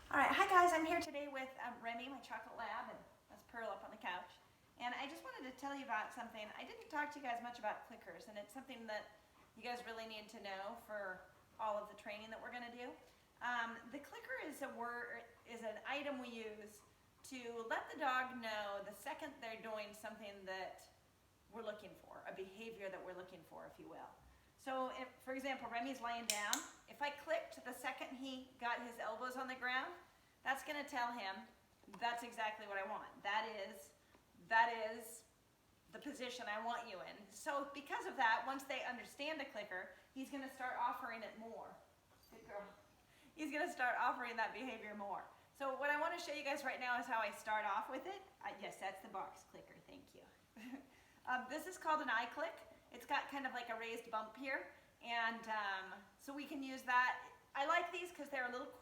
All right, hi guys, I'm here today with Remy, my chocolate lab, and that's Pearl up on the couch. And I just wanted to tell you about something. I didn't talk to you guys much about clickers, and it's something that you guys really need to know for all of the training that we're gonna do. The clicker is an item we use to let the dog know the second they're doing something that we're looking for, a behavior that we're looking for, if you will. So, for example, Remy's laying down. If I clicked the second he got his elbows on the ground, that's going to tell him that's exactly what I want. That is the position I want you in. So, because of that, once they understand a clicker, he's going to start offering it more. Good girl. He's going to start offering that behavior more. So, what I want to show you guys right now is how I start off with it. Yes, that's the box clicker. Thank you. This is called an iClick. It's got kind of like a raised bump here, and so we can use that. I like these because they're a little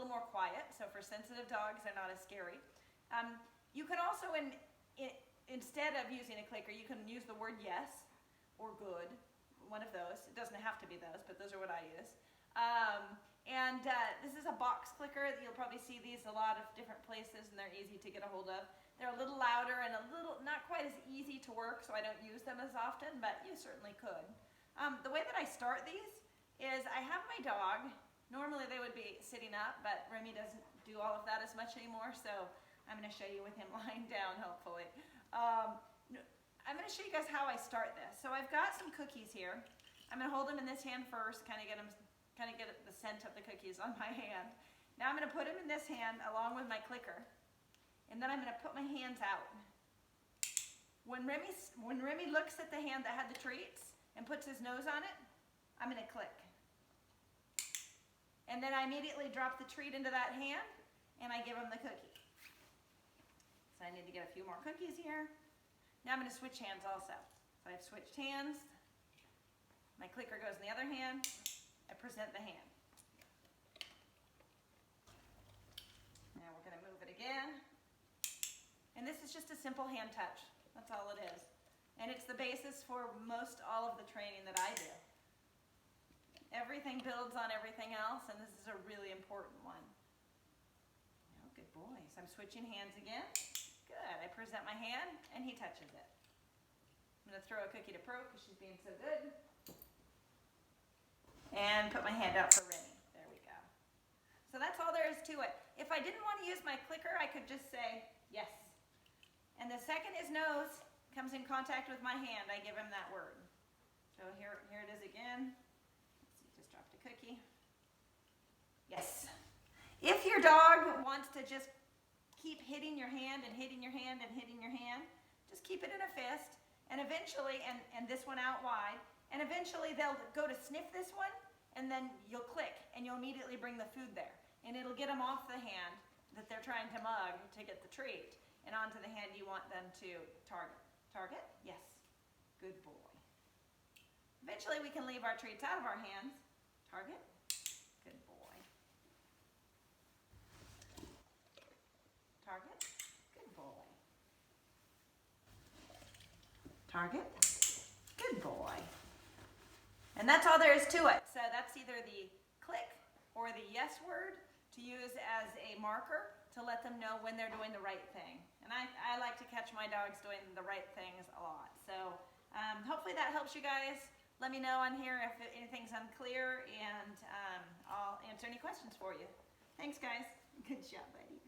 more quiet, so for sensitive dogs, they're not as scary. You can also, instead of using a clicker, you can use the word yes or good, one of those. It doesn't have to be those, but those are what I use. This is a box clicker. You'll probably see these a lot of different places, and they're easy to get a hold of. They're a little louder and not quite as easy to work, so I don't use them as often, but you certainly could. The way that I start these is I have my dog. Normally they would be sitting up, but Remy doesn't do all of that as much anymore, so I'm going to show you with him lying down, hopefully. I'm going to show you guys how I start this. So I've got some cookies here. I'm going to hold them in this hand first, kind of get the scent of the cookies on my hand. Now I'm going to put them in this hand along with my clicker. And then I'm going to put my hands out. When Remy looks at the hand that had the treats and puts his nose on it, I'm going to click. And then I immediately drop the treat into that hand and I give him the cookie. So I need to get a few more cookies here. Now I'm going to switch hands also. So I've switched hands. My clicker goes in the other hand. I present the hand. Now we're going to move it again. And this is just a simple hand touch. That's all it is. And it's the basis for most all of the training that I do. Everything builds on everything else, and this is a really important one. Oh, good boy. So I'm switching hands again. Good. I present my hand, and he touches it. I'm going to throw a cookie to Pro because she's being so good. And put my hand out for Remy. There we go. So that's all there is to it. If I didn't want to use my clicker, I could just say yes. And the second his nose comes in contact with my hand, I give him that word. So here it is again. Let's see, just dropped a cookie. Yes. If your dog wants to just keep hitting your hand and hitting your hand and hitting your hand, just keep it in a fist, and eventually, and this one out wide, and eventually they'll go to sniff this one, and then you'll click, and you'll immediately bring the food there. And it'll get them off the hand that they're trying to mug to get the treat, and onto the hand you want them to target. Target? Yes. Good boy. Eventually we can leave our treats out of our hands. Target? Good boy. Target? Good boy. Target? Good boy. And that's all there is to it. So that's either the click or the yes word to use as a marker to let them know when they're doing the right thing. And I like to catch my dogs doing the right things a lot. So hopefully that helps you guys. Let me know on here if anything's unclear, and I'll answer any questions for you. Thanks, guys. Good job, buddy.